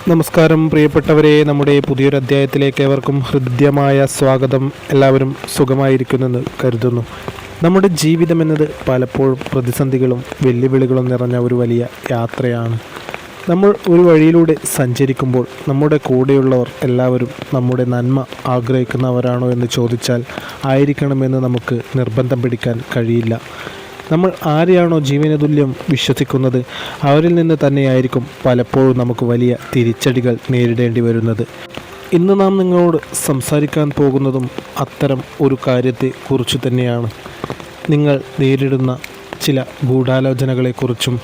നമസ്കാരം പ്രിയപ്പെട്ടവരെ, നമ്മുടെ പുതിയൊരു അധ്യായത്തിലേക്ക് ഏവർക്കും ഹൃദ്യമായ സ്വാഗതം. എല്ലാവരും സുഖമായിരിക്കുന്നെന്ന് കരുതുന്നു. നമ്മുടെ ജീവിതം എന്നത് പലപ്പോഴും പ്രതിസന്ധികളും വെല്ലുവിളികളും നിറഞ്ഞ ഒരു വലിയ യാത്രയാണ്. നമ്മൾ ഒരു വഴിയിലൂടെ സഞ്ചരിക്കുമ്പോൾ നമ്മുടെ കൂടെയുള്ളവർ എല്ലാവരും നമ്മുടെ നന്മ ആഗ്രഹിക്കുന്നവരാണോ എന്ന് ചോദിച്ചാൽ ആയിരിക്കണമെന്ന് നമുക്ക് നിർബന്ധം പിടിക്കാൻ കഴിയില്ല. നമ്മൾ ആരെയാണോ ജീവനതുല്യം വിശ്വസിക്കുന്നത് അവരിൽ നിന്ന് തന്നെയായിരിക്കും പലപ്പോഴും നമുക്ക് വലിയ തിരിച്ചടികൾ നേരിടേണ്ടി വരുന്നത്. ഇന്ന് നാം നിങ്ങളോട് സംസാരിക്കാൻ പോകുന്നതും അത്തരം ഒരു കാര്യത്തെക്കുറിച്ച് തന്നെയാണ്. നിങ്ങൾ നേരിടുന്ന ചില ഗൂഢാലോചനകളെക്കുറിച്ചും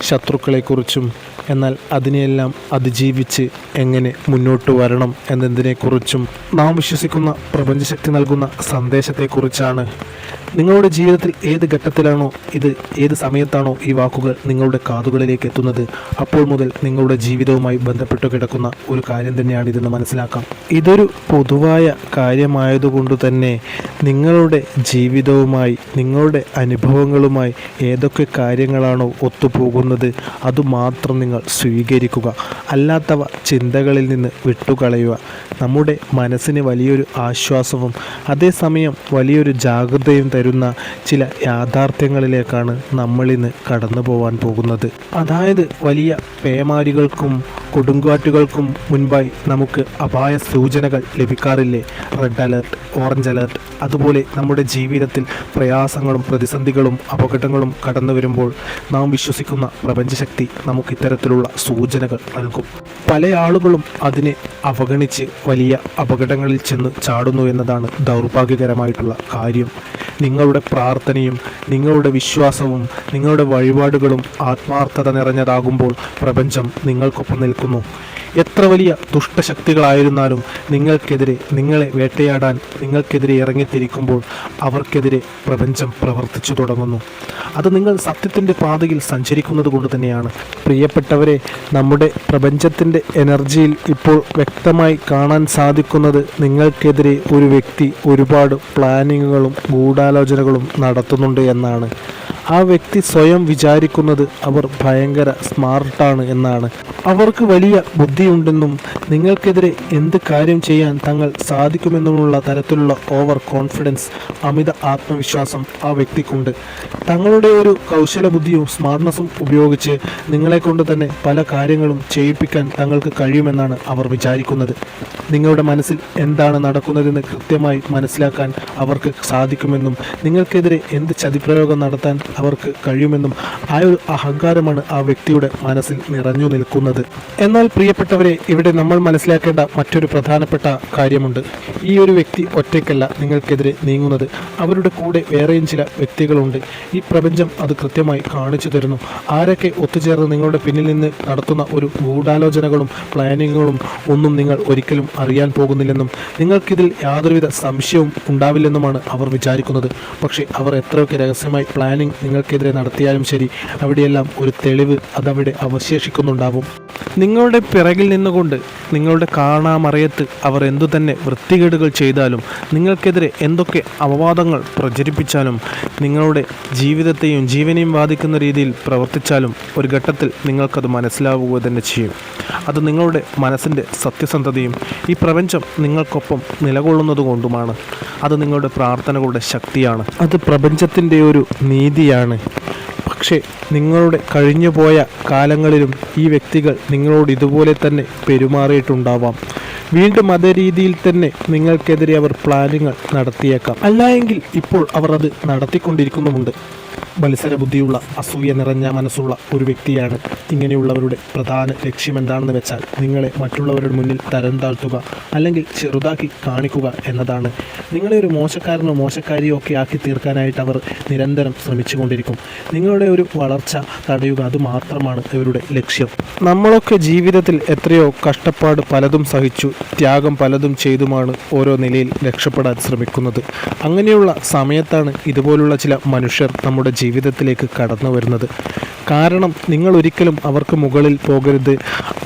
ശത്രുക്കളെക്കുറിച്ചും, എന്നാൽ അതിനെയെല്ലാം അതിജീവിച്ച് എങ്ങനെ മുന്നോട്ട് വരണം എന്നതിനെക്കുറിച്ചും നാം വിശ്വസിക്കുന്ന പ്രപഞ്ചശക്തി നൽകുന്ന സന്ദേശത്തെക്കുറിച്ചാണ്. നിങ്ങളുടെ ജീവിതത്തിൽ ഏത് ഘട്ടത്തിലാണോ ഏത് സമയത്താണോ ഈ വാക്കുകൾ നിങ്ങളുടെ കാതുകളിലേക്ക് എത്തുന്നത്, അപ്പോൾ മുതൽ നിങ്ങളുടെ ജീവിതവുമായി ബന്ധപ്പെട്ടു കിടക്കുന്ന ഒരു കാര്യം തന്നെയാണ് ഇതെന്ന് മനസ്സിലാക്കാം. ഇതൊരു പൊതുവായ കാര്യമായതുകൊണ്ട് തന്നെ നിങ്ങളുടെ ജീവിതവുമായി നിങ്ങളുടെ അനുഭവങ്ങളുമായി ഏതൊക്കെ കാര്യങ്ങളാണോ ഒത്തുപോകുന്നത് അതുമാത്രം നിങ്ങൾ സ്വീകരിക്കുക. അല്ലാത്തവ ചിന്തകളിൽ നിന്ന് വിട്ടുകളയുക. നമ്മുടെ മനസ്സിന് വലിയൊരു ആശ്വാസവും അതേസമയം വലിയൊരു ജാഗ്രതയും തരുന്ന ചില യാഥാർത്ഥ്യങ്ങളിലേക്കാണ് നമ്മളിന്ന് കടന്നു പോകാൻ പോകുന്നത്. അതായത് വലിയ പേമാരികൾക്കും കൊടുങ്കാറ്റുകൾക്കും മുൻപായി നമുക്ക് അപായ സൂചനകൾ ലഭിക്കാറില്ലേ? Red alert, orange alert. അതുപോലെ നമ്മുടെ ജീവിതത്തിൽ പ്രയാസങ്ങളും പ്രതിസന്ധികളും അപകടങ്ങളും കടന്നു വരുമ്പോൾ നാം വിശ്വസിക്കുന്ന പ്രപഞ്ചശക്തി നമുക്ക് ഇത്തരത്തിലുള്ള സൂചനകൾ നൽകും. പല ആളുകളും അതിനെ അവഗണിച്ച് വലിയ അപകടങ്ങളിൽ ചെന്ന് ചാടുന്നു എന്നതാണ് ദൗർഭാഗ്യകരമായിട്ടുള്ള കാര്യം. നിങ്ങളുടെ പ്രാർത്ഥനയും നിങ്ങളുടെ വിശ്വാസവും നിങ്ങളുടെ വഴിപാടുകളും ആത്മാർത്ഥത നിറഞ്ഞതാകുമ്പോൾ പ്രപഞ്ചം നിങ്ങൾക്കൊപ്പം നിൽക്കുന്നു. എത്ര വലിയ ദുഷ്ടശക്തികളായിരുന്നാലും നിങ്ങൾക്കെതിരെ, നിങ്ങളെ വേട്ടയാടാൻ നിങ്ങൾക്കെതിരെ ഇറങ്ങിത്തിരിക്കുമ്പോൾ അവർക്കെതിരെ പ്രപഞ്ചം പ്രവർത്തിച്ചു തുടങ്ങുന്നു. അത് നിങ്ങൾ സത്യത്തിൻ്റെ പാതയിൽ സഞ്ചരിക്കുന്നത് കൊണ്ട് തന്നെയാണ്. പ്രിയപ്പെട്ടവരെ, നമ്മുടെ പ്രപഞ്ചത്തിൻ്റെ എനർജിയിൽ ഇപ്പോൾ വ്യക്തമായി കാണാൻ സാധിക്കുന്നത് നിങ്ങൾക്കെതിരെ ഒരു വ്യക്തി ഒരുപാട് പ്ലാനിങ്ങുകളും ഗൂഢാലോചനകളും നടത്തുന്നുണ്ട് എന്നാണ്. ആ വ്യക്തി സ്വയം വിചാരിക്കുന്നത് അവർ ഭയങ്കര സ്മാർട്ടാണ് എന്നാണ്. അവർക്ക് വലിയ ബുദ്ധിയുണ്ടെന്നും നിങ്ങൾക്കെതിരെ എന്ത് കാര്യം ചെയ്യാൻ തങ്ങൾ സാധിക്കുമെന്നുമുള്ള തരത്തിലുള്ള ഓവർ കോൺഫിഡൻസ്, അമിത ആത്മവിശ്വാസം ആ വ്യക്തിക്കുണ്ട്. തങ്ങളുടെ ഒരു കൗശല ബുദ്ധിയും സ്മാർട്ട്നെസ്സും ഉപയോഗിച്ച് നിങ്ങളെ കൊണ്ട് തന്നെ പല കാര്യങ്ങളും ചെയ്യിപ്പിക്കാൻ തങ്ങൾക്ക് കഴിയുമെന്നാണ് അവർ വിചാരിക്കുന്നത്. നിങ്ങളുടെ മനസ്സിൽ എന്താണ് നടക്കുന്നതെന്ന് കൃത്യമായി മനസ്സിലാക്കാൻ അവർക്ക് സാധിക്കുമെന്നും നിങ്ങൾക്കെതിരെ എന്ത് ചതിപ്രയോഗം നടത്താൻ അവർക്ക് കഴിയുമെന്നും ആ ഒരു അഹങ്കാരമാണ് ആ വ്യക്തിയുടെ മനസ്സിൽ നിറഞ്ഞു നിൽക്കുന്നത്. എന്നാൽ പ്രിയപ്പെട്ടവരെ, ഇവിടെ നമ്മൾ മനസ്സിലാക്കേണ്ട മറ്റൊരു പ്രധാനപ്പെട്ട കാര്യമുണ്ട്. ഈ ഒരു വ്യക്തി ഒറ്റയ്ക്കല്ല നിങ്ങൾക്കെതിരെ നീങ്ങുന്നത്. അവരുടെ കൂടെ വേറെയും ചില വ്യക്തികളുണ്ട്. ഈ പ്രപഞ്ചം അത് കൃത്യമായി കാണിച്ചു തരുന്നു. ആരൊക്കെ ഒത്തുചേർന്ന് നിങ്ങളുടെ പിന്നിൽ നിന്ന് നടത്തുന്ന ഒരു ഗൂഢാലോചനകളും പ്ലാനിങ്ങുകളും ഒന്നും നിങ്ങൾ ഒരിക്കലും അറിയാൻ പോകുന്നില്ലെന്നും നിങ്ങൾക്കിതിൽ യാതൊരുവിധ സംശയവും ഉണ്ടാവില്ലെന്നുമാണ് അവർ വിചാരിക്കുന്നത്. പക്ഷേ അവർ എത്രയൊക്കെ രഹസ്യമായി പ്ലാനിങ് നിങ്ങൾക്കെതിരെ നടത്തിയാലും ശരി, അവിടെയെല്ലാം ഒരു തെളിവ് അതവിടെ അവശേഷിക്കുന്നുണ്ടാവും. നിങ്ങളുടെ പിറകിൽ നിന്നുകൊണ്ട് നിങ്ങളുടെ കാണാമറയത്ത് അവർ എന്തു തന്നെ വൃത്തികേടുകൾ ചെയ്താലും, നിങ്ങൾക്കെതിരെ എന്തൊക്കെ അപവാദങ്ങൾ പ്രചരിപ്പിച്ചാലും, നിങ്ങളുടെ ജീവിതത്തെയും ജീവനെയും ബാധിക്കുന്ന രീതിയിൽ പ്രവർത്തിച്ചാലും ഒരു ഘട്ടത്തിൽ നിങ്ങൾക്കത് മനസ്സിലാവുക തന്നെ ചെയ്യും. അത് നിങ്ങളുടെ മനസ്സിൻ്റെ സത്യസന്ധതയും ഈ പ്രപഞ്ചം നിങ്ങൾക്കൊപ്പം നിലകൊള്ളുന്നത് കൊണ്ടുമാണ്. അത് നിങ്ങളുടെ പ്രാർത്ഥനകളുടെ ശക്തിയാണ്. അത് പ്രപഞ്ചത്തിൻ്റെ ഒരു നീതിയാണ്. പക്ഷേ നിങ്ങളുടെ കഴിഞ്ഞുപോയ കാലങ്ങളിലും ഈ വ്യക്തികൾ നിങ്ങളോട് ഇതുപോലെ തന്നെ പെരുമാറിയിട്ടുണ്ടാവാം. വീണ്ടും അതേ രീതിയിൽ തന്നെ നിങ്ങൾക്കെതിരെ അവർ പ്ലാനിങ്ങൾ നടത്തിയേക്കാം. അല്ലായെങ്കിൽ ഇപ്പോൾ അവർ അത് നടത്തിക്കൊണ്ടിരിക്കുന്നുമുണ്ട്. മത്സര ബുദ്ധിയുള്ള, അസൂയ നിറഞ്ഞ മനസ്സുള്ള ഒരു വ്യക്തിയാണ്. ഇങ്ങനെയുള്ളവരുടെ പ്രധാന ലക്ഷ്യം എന്താണെന്ന് വെച്ചാൽ നിങ്ങളെ മറ്റുള്ളവരുടെ മുന്നിൽ തരം താഴ്ത്തുക, അല്ലെങ്കിൽ ചെറുതാക്കി കാണിക്കുക എന്നതാണ്. നിങ്ങളെ ഒരു മോശക്കാരനോ മോശക്കാരിയോ ഒക്കെ ആക്കി തീർക്കാനായിട്ട് അവർ നിരന്തരം ശ്രമിച്ചുകൊണ്ടിരിക്കും. നിങ്ങളുടെ ഒരു വളർച്ച തടയുക, അതുമാത്രമാണ് ഇവരുടെ ലക്ഷ്യം. നമ്മളൊക്കെ ജീവിതത്തിൽ എത്രയോ കഷ്ടപ്പാട് പലതും സഹിച്ചു, ത്യാഗം പലതും ചെയ്തുമാണ് ഓരോ നിലയിൽ രക്ഷപ്പെടാൻ ശ്രമിക്കുന്നത്. അങ്ങനെയുള്ള സമയത്താണ് ഇതുപോലുള്ള ചില മനുഷ്യർ നമ്മുടെ ജീവിതത്തിലേക്ക് കടന്നു വരുന്നത്. കാരണം നിങ്ങൾ ഒരിക്കലും അവർക്ക് മുകളിൽ പോകരുത്.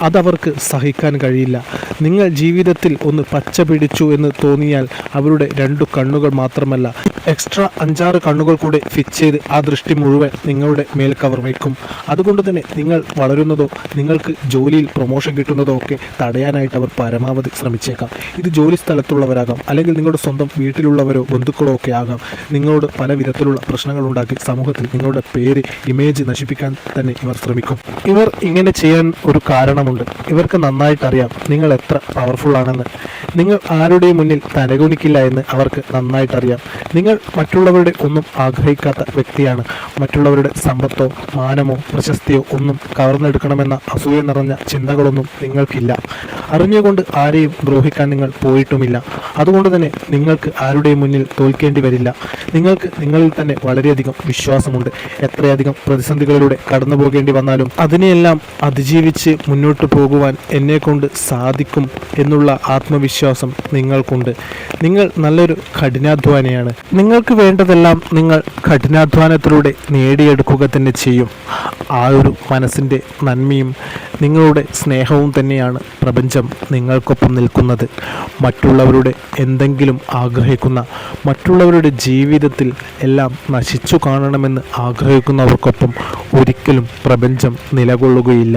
അതവർക്ക് സഹിക്കാൻ കഴിയില്ല. നിങ്ങൾ ജീവിതത്തിൽ ഒന്ന് പച്ച പിടിച്ചു എന്ന് തോന്നിയാൽ അവരുടെ 2 കണ്ണുകൾ മാത്രമല്ല എക്സ്ട്രാ 5-6 കണ്ണുകൾ കൂടെ ഫിക്സ് ചെയ്ത് ആ ദൃഷ്ടി മുഴുവൻ നിങ്ങളുടെ മേൽ കവർ വയ്ക്കും. അതുകൊണ്ട് തന്നെ നിങ്ങൾ വളരുന്നതോ നിങ്ങൾക്ക് ജോലിയിൽ പ്രൊമോഷൻ കിട്ടുന്നതോ ഒക്കെ തടയാനായിട്ട് അവർ പരമാവധി ശ്രമിച്ചേക്കാം. ഇത് ജോലി സ്ഥലത്തുള്ളവരാകാം, അല്ലെങ്കിൽ നിങ്ങളുടെ സ്വന്തം വീട്ടിലുള്ളവരോ ബന്ധുക്കളോ ഒക്കെ ആകാം. നിങ്ങളോട് പല വിധത്തിലുള്ള പ്രശ്നങ്ങൾ ഉണ്ടാക്കി സമൂഹത്തിൽ നിങ്ങളുടെ പേര്, ഇമേജ് നശിപ്പിക്കാൻ തന്നെ ഇവർ ശ്രമിക്കും. ഇവർ ഇങ്ങനെ ചെയ്യാൻ ഒരു കാരണമുണ്ട്. ഇവർക്ക് നന്നായിട്ടറിയാം നിങ്ങൾ എത്ര പവർഫുൾ ആണെന്ന്. നിങ്ങൾ ആരുടെയും മുന്നിൽ തലകുനിക്കില്ല എന്ന് അവർക്ക് നന്നായിട്ടറിയാം. നിങ്ങൾ മറ്റുള്ളവരുടെ ഒന്നും ആഗ്രഹിക്കാത്ത വ്യക്തിയാണ്. മറ്റുള്ളവരുടെ സമ്പത്തോ മാനമോ പ്രശസ്തിയോ ഒന്നും കവർന്നെടുക്കണമെന്ന അസൂയ നിറഞ്ഞ ചിന്തകളൊന്നും നിങ്ങൾക്കില്ല. അറിഞ്ഞുകൊണ്ട് ആരെയും ദ്രോഹിക്കാൻ നിങ്ങൾ പോയിട്ടുമില്ല. അതുകൊണ്ട് തന്നെ നിങ്ങൾക്ക് ആരുടെയും മുന്നിൽ തോൽക്കേണ്ടി വരില്ല. നിങ്ങൾക്ക് നിങ്ങളിൽ തന്നെ വളരെയധികം വിശ്വാസമുണ്ട്. എത്രയധികം പ്രതിസന്ധികളിലൂടെ കടന്നു പോകേണ്ടി വന്നാലും അതിനെയെല്ലാം അതിജീവിച്ച് മുന്നോട്ട് പോകുവാൻ എന്നെക്കൊണ്ട് സാധിക്കും എന്നുള്ള ആത്മവിശ്വാസം നിങ്ങൾക്കുണ്ട്. നിങ്ങൾ നല്ലൊരു കഠിനാധ്വാനിയാണ്. നിങ്ങൾക്ക് വേണ്ടതെല്ലാം നിങ്ങൾ കഠിനാധ്വാനത്തിലൂടെ നേടിയെടുക്കുക തന്നെ ചെയ്യും. ആ ഒരു മനസ്സിൻ്റെ നന്മയും നിങ്ങളുടെ സ്നേഹവും തന്നെയാണ് പ്രപഞ്ചം നിങ്ങൾക്കൊപ്പം നിൽക്കുന്നത്. മറ്റുള്ളവരുടെ എന്തെങ്കിലും ആഗ്രഹിക്കുന്ന, മറ്റുള്ളവരുടെ ജീവിതത്തിൽ എല്ലാം നശിച്ചു കാണണമെന്ന് ആഗ്രഹിക്കുന്നവർക്കൊപ്പം ഒരിക്കലും പ്രപഞ്ചം നിലകൊള്ളുകയില്ല.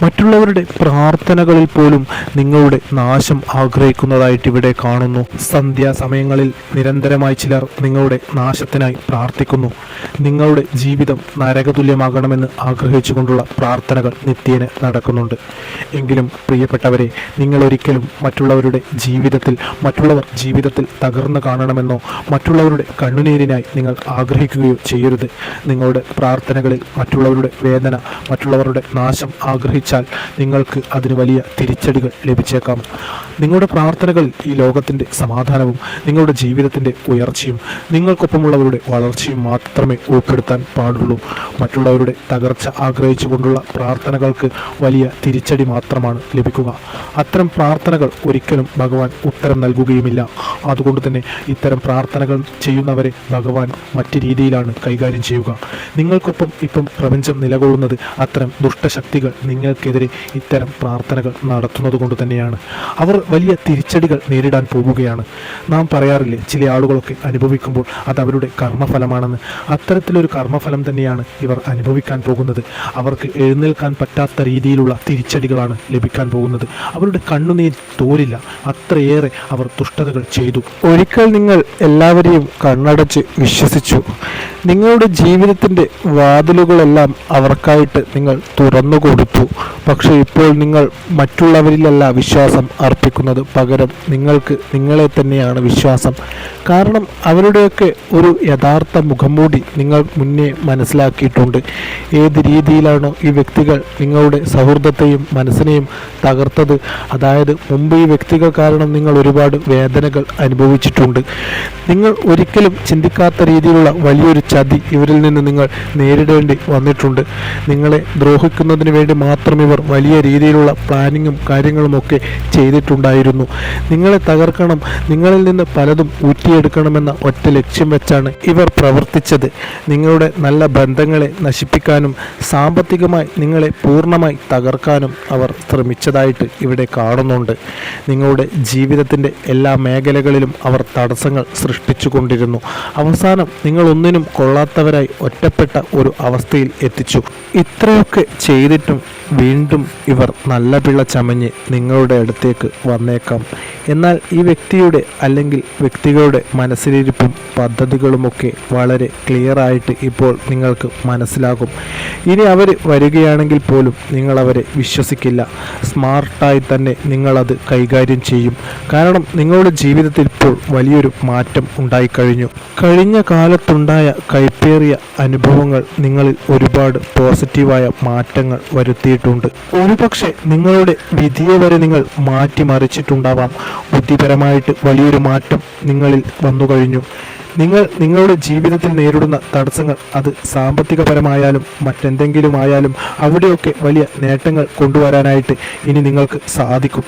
മറ്റുള്ളവരുടെ പ്രാർത്ഥനകളിൽ പോലും നിങ്ങളുടെ നാശം ആഗ്രഹിക്കുന്നതായിട്ട് ഇവിടെ കാണുന്നു. സന്ധ്യാസമയങ്ങളിൽ നിരന്തരമായി ചിലർ നിങ്ങളുടെ നാശത്തിനായി പ്രാർത്ഥിക്കുന്നു. നിങ്ങളുടെ ജീവിതം നരകതുല്യമാകണമെന്ന് ആഗ്രഹിച്ചുകൊണ്ടുള്ള പ്രാർത്ഥനകൾ നിത്യേന നടക്കുന്നുണ്ട്. എങ്കിലും പ്രിയപ്പെട്ടവരെ, നിങ്ങളൊരിക്കലും മറ്റുള്ളവരുടെ ജീവിതത്തിൽ തകർന്നു കാണണമെന്നോ മറ്റുള്ളവരുടെ കണ്ണുനീരിനായി നിങ്ങൾ ആഗ്രഹിക്കുകയോ ചെയ്യരുത്. നിങ്ങളുടെ പ്രാർത്ഥനകളിൽ മറ്റുള്ളവരുടെ വേദന, മറ്റുള്ളവരുടെ നാശം ആഗ്രഹിച്ചാൽ നിങ്ങൾക്ക് അതിന് വലിയ തിരിച്ചടികൾ ലഭിച്ചേക്കാം. നിങ്ങളുടെ പ്രാർത്ഥനകളിൽ ഈ ലോകത്തിൻ്റെ സമാധാനവും നിങ്ങളുടെ ജീവിതത്തിൻ്റെ ഉയർച്ചയും നിങ്ങൾക്കൊപ്പമുള്ളവരുടെ വളർച്ചയും മാത്രമേ ഉൾപ്പെടുത്താൻ പാടുള്ളൂ. മറ്റുള്ളവരുടെ തകർച്ച ആഗ്രഹിച്ചുകൊണ്ടുള്ള പ്രാർത്ഥനകൾക്ക് വലിയ തിരിച്ചടി മാത്രമാണ് ലഭിക്കുക. അത്തരം പ്രാർത്ഥനകൾ ഒരിക്കലും ഭഗവാൻ ഉത്തരം നൽകുകയുമില്ല. അതുകൊണ്ട് തന്നെ ഇത്തരം പ്രാർത്ഥനകൾ ചെയ്യുന്നവരെ ഭഗവാൻ മറ്റു രീതിയിലാണ് കൈകാര്യം ചെയ്യുക. നിങ്ങൾക്കൊപ്പം ഇപ്പം പ്രപഞ്ചം നിലകൊള്ളുന്നത് അത്തരം ദുഷ്ടശക്തികൾ നിങ്ങൾക്കെതിരെ ഇത്തരം പ്രാർത്ഥനകൾ നടത്തുന്നത് കൊണ്ട് തന്നെയാണ്. അവർ വലിയ തിരിച്ചടികൾ നേരിടാൻ പോവുകയാണ്. നാം പറയാറില്ലേ, ചില ആളുകളൊക്കെ അനുഭവിക്കുമ്പോൾ അത് അവരുടെ കർമ്മഫലമാണെന്ന്. അത്തരത്തിലൊരു കർമ്മഫലം തന്നെയാണ് ഇവർ അനുഭവിക്കാൻ പോകുന്നത്. അവർക്ക് എഴുന്നേൽക്കാൻ പറ്റാത്ത രീതിയിലുള്ള തിരിച്ചടികളാണ് ലഭിക്കാൻ പോകുന്നത്. അവരുടെ കണ്ണുനീർ തോരില്ല, അത്രയേറെ അവർ ദുഷ്ടതകൾ ചെയ്തു. ഒരിക്കൽ നിങ്ങൾ എല്ലാവരെയും കണ്ണടച്ച് വിശ്വസിച്ചു. നിങ്ങളുടെ ജീവിതത്തിൻ്റെ വാതിലുകളെല്ലാം അവർക്കായിട്ട് നിങ്ങൾ തുറന്നു കൊടുത്തു. പക്ഷേ ഇപ്പോൾ നിങ്ങൾ മറ്റുള്ളവരിലല്ല വിശ്വാസം അർപ്പിക്കുന്നത്, പകരം നിങ്ങൾക്ക് നിങ്ങളെ തന്നെയാണ് വിശ്വാസം. കാരണം അവരുടെയൊക്കെ ഒരു യഥാർത്ഥ മുഖംമൂടി നിങ്ങൾ മുന്നേ മനസ്സിലാക്കിയിട്ടുണ്ട്. ഏത് രീതിയിലാണോ ഈ വ്യക്തികൾ നിങ്ങളുടെ സൗഹൃദത്തെയും മനസ്സിനെയും തകർത്തത്, അതായത് മുമ്പ് ഈ വ്യക്തികൾ കാരണം നിങ്ങൾ ഒരുപാട് വേദനകൾ അനുഭവിച്ചിട്ടുണ്ട്. നിങ്ങൾ ഒരിക്കലും ചിന്തിക്കാത്ത രീതിയിലുള്ള വലിയൊരു ചതി ഇവരിൽ നിന്ന് നിങ്ങൾ നേരിടേണ്ടി വന്നിട്ടുണ്ട്. നിങ്ങളെ ദ്രോഹിക്കുന്നതിന് വേണ്ടി മാത്രം ഇവർ വലിയ രീതിയിലുള്ള പ്ലാനിങ്ങും കാര്യങ്ങളുമൊക്കെ ചെയ്തിട്ടുണ്ടായിരുന്നു. നിങ്ങളെ തകർക്കണം, നിങ്ങളിൽ നിന്ന് പലതും ഊറ്റിയെടുക്കണമെന്ന ഒറ്റ ലക്ഷ്യം വെച്ചാണ് ഇവർ പ്രവർത്തിച്ചത്. നിങ്ങളുടെ നല്ല ബന്ധങ്ങളെ നശിപ്പിക്കാനും സാമ്പത്തികമായി നിങ്ങളെ പൂർണ്ണമായി തകർക്കാനും അവർ ശ്രമിച്ചതായിട്ട് ഇവിടെ കാണുന്നുണ്ട്. നിങ്ങളുടെ ജീവിതത്തിൻ്റെ എല്ലാ മേഖലകളിലും അവർ തടസ്സങ്ങൾ സൃഷ്ടിച്ചു കൊണ്ടിരുന്നു. അവസാനം നിങ്ങൾ ഒന്നിനും കൊള്ളാത്തവരായി ഒറ്റപ്പെട്ട ഒരു അവസ്ഥയിൽ എത്തിച്ചു. ഇത്രയൊക്കെ ചെയ്തിട്ടും വീണ്ടും ഇവർ നല്ല പിള്ള ചമഞ്ഞ് നിങ്ങളുടെ അടുത്തേക്ക് വന്നേക്കാം. എന്നാൽ ഈ വ്യക്തിയുടെ അല്ലെങ്കിൽ വ്യക്തികളുടെ മനസ്സിലിരിപ്പും പദ്ധതികളുമൊക്കെ വളരെ ക്ലിയറായിട്ട് ഇപ്പോൾ നിങ്ങൾക്ക് മനസ്സിലാകും. ഇനി അവർ വരികയാണെങ്കിൽ പോലും നിങ്ങളവരെ വിശ്വസിക്കില്ല. സ്മാർട്ടായി തന്നെ നിങ്ങളത് കൈകാര്യം ചെയ്യും. കാരണം നിങ്ങളുടെ ജീവിതത്തിൽ ഇപ്പോൾ വലിയൊരു മാറ്റം ഉണ്ടായിക്കഴിഞ്ഞു. കഴിഞ്ഞ കാലത്തുണ്ടായ കൈപ്പേറിയ അനുഭവങ്ങൾ നിങ്ങളിൽ ഒരുപാട് പോസിറ്റീവായ മാറ്റങ്ങൾ വരുത്തിയിട്ടുണ്ട്. ഒരുപക്ഷെ നിങ്ങളുടെ വിധിയെ വരെ നിങ്ങൾ മാറ്റിമറിച്ചിട്ടുണ്ടാവാം. ബുദ്ധിപരമായിട്ട് വലിയൊരു മാറ്റം നിങ്ങളിൽ വന്നു കഴിഞ്ഞു. നിങ്ങളുടെ ജീവിതത്തിൽ നേരിടുന്ന തടസ്സങ്ങൾ, അത് സാമ്പത്തികപരമായാലും മറ്റെന്തെങ്കിലും ആയാലും, അവിടെയൊക്കെ വലിയ നേട്ടങ്ങൾ കൊണ്ടുവരാനായിട്ട് ഇനി നിങ്ങൾക്ക് സാധിക്കും.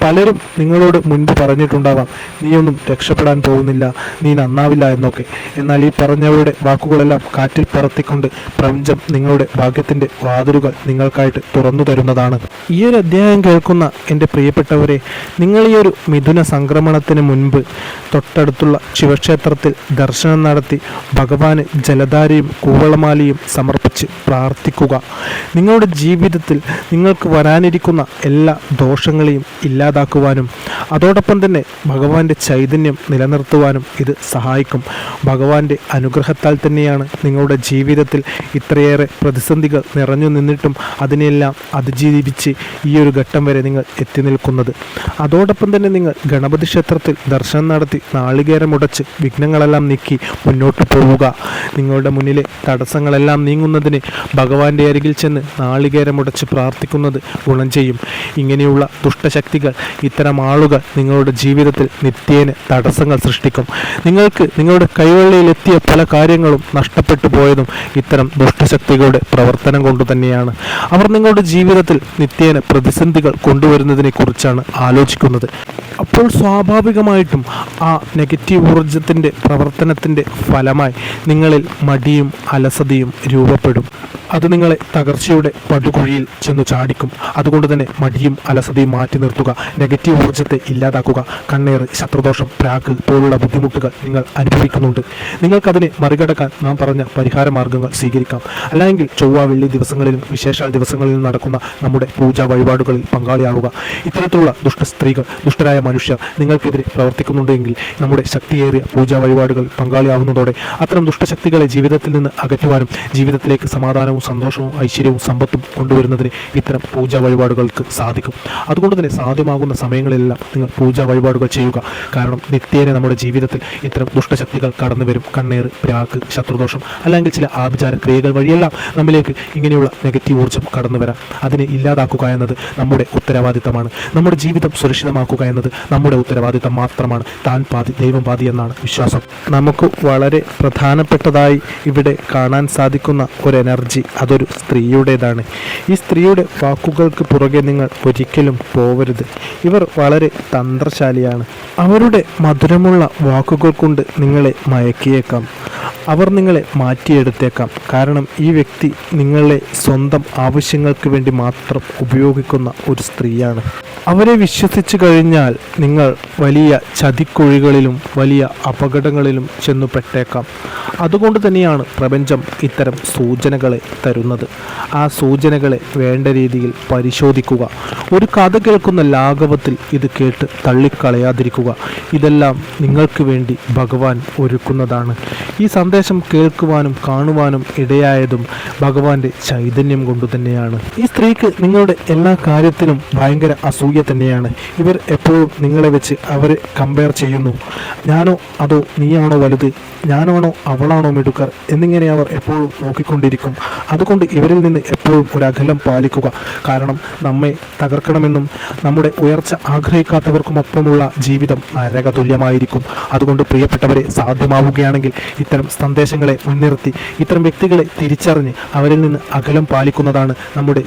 പലരും നിങ്ങളോട് മുൻപ് പറഞ്ഞിട്ടുണ്ടാവാം, നീയൊന്നും രക്ഷപ്പെടാൻ പോകുന്നില്ല, നീ നന്നാവില്ല എന്നൊക്കെ. എന്നാൽ ഈ പറഞ്ഞവരുടെ വാക്കുകളെല്ലാം കാറ്റിൽ പറത്തിക്കൊണ്ട് പ്രപഞ്ചം നിങ്ങളുടെ ഭാഗ്യത്തിൻ്റെ വാതിലുകൾ നിങ്ങൾക്കായിട്ട് തുറന്നു തരുന്നതാണ്. ഈ ഒരു അധ്യായം കേൾക്കുന്ന എൻ്റെ പ്രിയപ്പെട്ടവരെ, നിങ്ങൾ ഈ ഒരു മിഥുന സംക്രമണത്തിന് മുൻപ് തൊട്ടടുത്തുള്ള ശിവക്ഷേത്രത്തിൽ ദർശനം നടത്തി ഭഗവാന് ജലധാരയും കൂവളമാലയും സമർപ്പിച്ച് പ്രാർത്ഥിക്കുക. നിങ്ങളുടെ ജീവിതത്തിൽ നിങ്ങൾക്ക് വരാനിരിക്കുന്ന എല്ലാ ദോഷങ്ങളെയും ഇല്ലാതാക്കുവാനും അതോടൊപ്പം തന്നെ ഭഗവാന്റെ ചൈതന്യം നിലനിർത്തുവാനും ഇത് സഹായിക്കും. ഭഗവാന്റെ അനുഗ്രഹത്താൽ തന്നെയാണ് നിങ്ങളുടെ ജീവിതത്തിൽ ഇത്രയേറെ പ്രതിസന്ധികൾ നിറഞ്ഞു നിന്നിട്ടും അതിനെല്ലാം അതിജീവിച്ച് ഈ ഒരു ഘട്ടം വരെ നിങ്ങൾ എത്തി നിൽക്കുന്നത്. അതോടൊപ്പം തന്നെ നിങ്ങൾ ഗണപതി ക്ഷേത്രത്തിൽ ദർശനം നടത്തി നാളികേരമുടച്ച് വിഘ്നങ്ങളെല്ലാം നീക്കി മുന്നോട്ട് പോവുക. നിങ്ങളുടെ മുന്നിലെ തടസ്സങ്ങളെല്ലാം നീങ്ങുന്നതിന് ഭഗവാന്റെ അരികിൽ ചെന്ന് നാളികേരമുടച്ച് പ്രാർത്ഥിക്കുന്നത് ഗുണം ചെയ്യും. ഇങ്ങനെയുള്ള ദുഷ്ടശക്തികൾ, ഇത്തരം ആളുകൾ നിങ്ങളുടെ ജീവിതത്തിൽ നിത്യേന തടസ്സങ്ങൾ സൃഷ്ടിക്കും. നിങ്ങൾക്ക് നിങ്ങളുടെ കൈവെള്ളയിലെത്തിയ പല കാര്യങ്ങളും നഷ്ടപ്പെട്ടു പോയതും ഇത്തരം ദുഷ്ടശക്തികളുടെ പ്രവർത്തനം കൊണ്ട് തന്നെയാണ്. അവർ നിങ്ങളുടെ ജീവിതത്തിൽ നിത്യേന പ്രതിസന്ധികൾ കൊണ്ടുവരുന്നതിനെ കുറിച്ചാണ് ആലോചിക്കുന്നത്. അപ്പോൾ സ്വാഭാവികമായിട്ടും ആ നെഗറ്റീവ് ഊർജത്തിൻ്റെ പ്രവർത്തനത്തിൻ്റെ ഫലമായി നിങ്ങളിൽ മടിയും അലസതയും രൂപപ്പെടും. അത് നിങ്ങളെ തകർച്ചയുടെ പടുകുഴിയിൽ ചെന്നു ചാടിക്കും. അതുകൊണ്ട് തന്നെ മടിയും അലസതയും മാറ്റി നിർത്തുക, നെഗറ്റീവ് ഊർജ്ജത്തെ ഇല്ലാതാക്കുക. കണ്ണേറ്, ശത്രുദോഷം, പ്രാക്ക് പോലുള്ള ബുദ്ധിമുട്ടുകൾ നിങ്ങൾ അനുഭവിക്കുന്നുണ്ട്. നിങ്ങൾക്കതിനെ മറികടക്കാൻ നാം പറഞ്ഞ പരിഹാര മാർഗങ്ങൾ സ്വീകരിക്കാം. അല്ലെങ്കിൽ ചൊവ്വ വെള്ളി ദിവസങ്ങളിലും വിശേഷാൽ ദിവസങ്ങളിലും നടക്കുന്ന നമ്മുടെ പൂജാ വഴിപാടുകളിൽ പങ്കാളിയാവുക. ഇത്തരത്തിലുള്ള ദുഷ്ട സ്ത്രീകൾ, ദുഷ്ടരായ മനുഷ്യർ നിങ്ങൾക്കെതിരെ പ്രവർത്തിക്കുന്നുണ്ടെങ്കിൽ നമ്മുടെ ശക്തിയേറിയ പൂജാ വഴിപാടുകളിൽ പങ്കാളിയാവുന്നതോടെ അത്തരം ദുഷ്ടശക്തികളെ ജീവിതത്തിൽ നിന്ന് അകറ്റുവാനും ജീവിതത്തിലേക്ക് സമാധാനവും സന്തോഷവും ഐശ്വര്യവും സമ്പത്തും കൊണ്ടുവരുന്നതിന് ഇത്തരം പൂജാ വഴിപാടുകൾക്ക് സാധിക്കും. അതുകൊണ്ട് തന്നെ സാധ്യമാകുന്ന സമയങ്ങളിലെല്ലാം നിങ്ങൾ പൂജാ വഴിപാടുകൾ ചെയ്യുക. കാരണം നിത്യേന നമ്മുടെ ജീവിതത്തിൽ ഇത്തരം ദുഷ്ടശക്തികൾ കടന്നു വരും. കണ്ണേറ്, പ്രാക്ക്, ശത്രുദോഷം അല്ലെങ്കിൽ ചില ആഭിചാര ക്രിയകൾ വഴിയെല്ലാം നമ്മിലേക്ക് ഇങ്ങനെയുള്ള നെഗറ്റീവ് ഊർജ്ജം കടന്നു വരാം. അതിനെ ഇല്ലാതാക്കുക എന്നത് നമ്മുടെ ഉത്തരവാദിത്തമാണ്. നമ്മുടെ ജീവിതം സുരക്ഷിതമാക്കുക എന്നത് നമ്മുടെ ഉത്തരവാദിത്തം മാത്രമാണ്. താൻ പാതി ദൈവം പാതി എന്നാണ് വിശ്വാസം. നമുക്ക് വളരെ പ്രധാനപ്പെട്ടതായി ഇവിടെ കാണാൻ സാധിക്കുന്ന ഒരു എനർജി, അതൊരു സ്ത്രീയുടേതാണ്. ഈ സ്ത്രീയുടെ വാക്കുകൾക്ക് പുറകെ നിങ്ങൾ ഒരിക്കലും പോവരുത്. ഇവർ വളരെ തന്ത്രശാലിയാണ്. അവരുടെ മധുരമുള്ള വാക്കുകൾ കൊണ്ട് നിങ്ങളെ മയക്കിയേക്കാം. അവർ നിങ്ങളെ മാറ്റിയെടുത്തേക്കാം. കാരണം ഈ വ്യക്തി നിങ്ങളെ സ്വന്തം ആവശ്യങ്ങൾക്ക് വേണ്ടി മാത്രം ഉപയോഗിക്കുന്ന ഒരു സ്ത്രീയാണ്. അവരെ വിശ്വസിച്ചു കഴിഞ്ഞാൽ നിങ്ങൾ വലിയ ചതിക്കുഴികളിലും വലിയ അപകടങ്ങളിലും ചെന്നു പെട്ടേക്കാം. അതുകൊണ്ട് തന്നെയാണ് പ്രപഞ്ചം ഇത്തരം സൂചനകളെ തരുന്നത്. ആ സൂചനകളെ വേണ്ട രീതിയിൽ പരിശോധിക്കുക. ഒരു കഥ കേൾക്കുന്ന ലാഘവത്തിൽ ഇത് കേട്ട് തള്ളിക്കളയാതിരിക്കുക. ഇതെല്ലാം നിങ്ങൾക്ക് വേണ്ടി ഭഗവാൻ ഒരുക്കുന്നതാണ്. ഈ സന്ദേശം കേൾക്കുവാനും കാണുവാനും ഇടയായതും ഭഗവാന്റെ ചൈതന്യം കൊണ്ടു തന്നെയാണ്. ഈ സ്ത്രീക്ക് നിങ്ങളുടെ എല്ലാ കാര്യത്തിലും ഭയങ്കര അസൂയ തന്നെയാണ്. ഇവർ എപ്പോഴും നിങ്ങളെ വെച്ച് അവരെ കമ്പയർ ചെയ്യുന്നു. ഞാനോ അതോ നീയാണോ വലുത്, ഞാനാണോ അവളാണോ മിടുക്കർ എന്നിങ്ങനെ അവർ എപ്പോഴും നോക്കിക്കൊണ്ടിരിക്കും. അതുകൊണ്ട് ഇവരിൽ നിന്ന് എപ്പോഴും ഒരു അകലം പാലിക്കുക. കാരണം നമ്മെ തകർക്കണമെന്നും നമ്മുടെ ഉയർച്ച ആഗ്രഹിക്കാത്തവർക്കുമൊപ്പമുള്ള ജീവിതം നരക തുല്യമായിരിക്കും. അതുകൊണ്ട് പ്രിയപ്പെട്ടവരെ, സാധ്യമാവുകയാണെങ്കിൽ ഇത്തരം സന്ദേശങ്ങളെ മുൻനിർത്തി ഇത്തരം വ്യക്തികളെ തിരിച്ചറിഞ്ഞ് അവരിൽ നിന്ന് അകലം പാലിക്കുന്നതാണ് നമ്മുടെ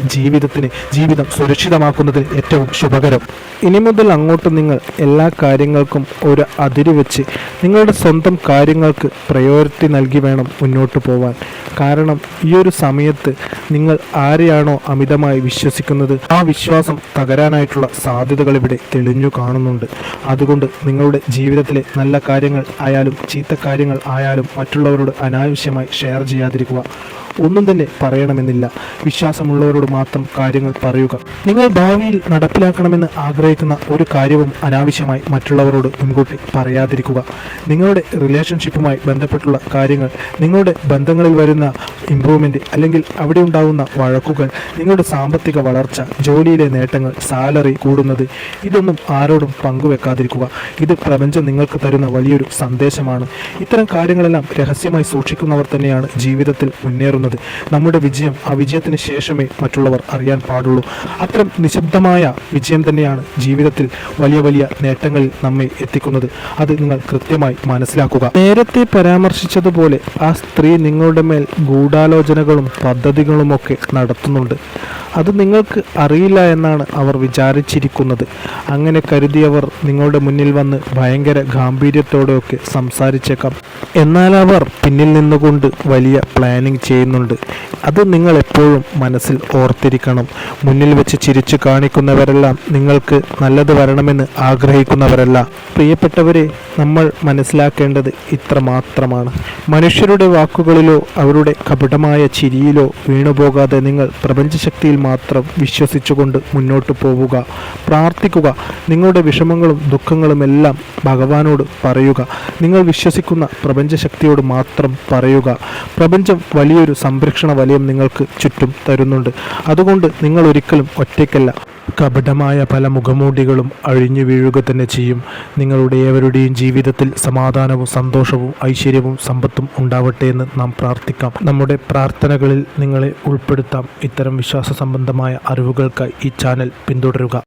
ജീവിതം സുരക്ഷിതമാക്കുന്നതിന് ഏറ്റവും ശുഭകരം. ഇനി മുതൽ അങ്ങോട്ട് നിങ്ങൾ എല്ലാ കാര്യങ്ങൾക്കും ഒരു അതിര് വെച്ച് നിങ്ങളുടെ സ്വന്തം കാര്യങ്ങൾക്ക് പ്രയോറിറ്റി നൽകി വേണം മുന്നോട്ട് പോവാൻ. കാരണം ഈ ഒരു സമയത്ത് നിങ്ങൾ ആരെയാണോ അമിതമായി വിശ്വസിക്കുന്നത് ആ വിശ്വാസം തകരാനായിട്ടുള്ള സാധ്യതകൾ ഇവിടെ തെളിഞ്ഞു കാണുന്നുണ്ട്. അതുകൊണ്ട് നിങ്ങളുടെ ജീവിതത്തിലെ നല്ല കാര്യങ്ങൾ ആയാലും ചീത്ത കാര്യങ്ങൾ ആയാലും മറ്റുള്ളവരോട് അനാവശ്യമായി ഷെയർ ചെയ്യാതിരിക്കുക. ഒന്നും തന്നെ പറയണമെന്നില്ല. വിശ്വാസമുള്ളവരോട് മാത്രം കാര്യങ്ങൾ പറയുക. നിങ്ങൾ ഭാവിയിൽ നടപ്പിലാക്കണമെന്ന് ആഗ്രഹിക്കുന്ന ഒരു കാര്യവും അനാവശ്യമായി മറ്റുള്ളവരോട് മുൻകൂട്ടി പറയാതിരിക്കുക. നിങ്ങളുടെ റിലേഷൻഷിപ്പുമായി ബന്ധപ്പെട്ടുള്ള കാര്യങ്ങൾ, നിങ്ങളുടെ ബന്ധങ്ങളിൽ വരുന്ന ഇംപ്രൂവ്മെൻറ്റ് അല്ലെങ്കിൽ അവിടെ ഉണ്ടാകുന്ന വഴക്കുകൾ, നിങ്ങളുടെ സാമ്പത്തിക വളർച്ച, ജോലിയിലെ നേട്ടങ്ങൾ, സാലറി കൂടുന്നത്, ഇതൊന്നും ആരോടും പങ്കുവെക്കാതിരിക്കുക. ഇത് പ്രപഞ്ചം നിങ്ങൾക്ക് തരുന്ന വലിയൊരു സന്ദേശമാണ്. ഇത്തരം കാര്യങ്ങളെല്ലാം രഹസ്യമായി സൂക്ഷിക്കുന്നവർ തന്നെയാണ് ജീവിതത്തിൽ മുന്നേറുന്നത്. പറയുന്നത്. നമ്മുടെ വിജയം ആ വിജയത്തിന് ശേഷമേ മറ്റുള്ളവർ അറിയാൻ പാടുള്ളൂ. അത്തരം നിശബ്ദമായ വിജയം തന്നെയാണ് ജീവിതത്തിൽ വലിയ വലിയ നേട്ടങ്ങളിൽ നമ്മെ എത്തിക്കുന്നത്. അത് നിങ്ങൾ കൃത്യമായി മനസ്സിലാക്കുക. നേരത്തെ പരാമർശിച്ചതുപോലെ ആ സ്ത്രീ നിങ്ങളുടെ മേൽ ഗൂഢാലോചനകളും പദ്ധതികളുമൊക്കെ നടത്തുന്നുണ്ട്. അത് നിങ്ങൾക്ക് അറിയില്ല എന്നാണ് അവർ വിചാരിച്ചിരിക്കുന്നത്. അങ്ങനെ കരുതിയവർ നിങ്ങളുടെ മുന്നിൽ വന്ന് ഭയങ്കര ഗാംഭീര്യത്തോടെയൊക്കെ സംസാരിച്ചേക്കാം. എന്നാൽ അവർ പിന്നിൽ നിന്നുകൊണ്ട് വലിയ പ്ലാനിങ് ചെയ്യുന്നുണ്ട്. അത് നിങ്ങൾ എപ്പോഴും മനസ്സിൽ ഓർത്തിരിക്കണം. മുന്നിൽ വെച്ച് ചിരിച്ചു കാണിക്കുന്നവരെല്ലാം നിങ്ങൾക്ക് നല്ലത് വരണമെന്ന് ആഗ്രഹിക്കുന്നവരല്ല. പ്രിയപ്പെട്ടവരെ, നമ്മൾ മനസ്സിലാക്കേണ്ടത് ഇത്ര മാത്രമാണ്. മനുഷ്യരുടെ വാക്കുകളിലോ അവരുടെ കപടമായ ചിരിയിലോ വീണുപോകാതെ നിങ്ങൾ പ്രപഞ്ചശക്തിയിൽ മാത്രം വിശ്വസിച്ചുകൊണ്ട് മുന്നോട്ട് പോവുക. പ്രാർത്ഥിക്കുക. നിങ്ങളുടെ വിഷമങ്ങളും ദുഃഖങ്ങളും എല്ലാം ഭഗവാനോട് പറയുക. നിങ്ങൾ വിശ്വസിക്കുന്ന പ്രപഞ്ചശക്തിയോട് മാത്രം പറയുക. പ്രപഞ്ചം വലിയൊരു സംരക്ഷണ വലയം നിങ്ങൾക്ക് ചുറ്റും തരുന്നുണ്ട്. അതുകൊണ്ട് നിങ്ങൾ ഒരിക്കലും ഒറ്റയ്ക്കല്ല. കപടമായ പല മുഖമൂടികളും അഴിഞ്ഞു വീഴുക തന്നെ ചെയ്യും. നിങ്ങളുടെ ഏവരുടെയും ജീവിതത്തിൽ സമാധാനവും സന്തോഷവും ഐശ്വര്യവും സമ്പത്തും ഉണ്ടാവട്ടെ എന്ന് നാം പ്രാർത്ഥിക്കാം. നമ്മുടെ പ്രാർത്ഥനകളിൽ നിങ്ങളെ ഉൾപ്പെടുത്താം. ഇത്തരം വിശ്വാസ സംബന്ധമായ അറിവുകൾക്കായി ഈ ചാനൽ പിന്തുടരുക.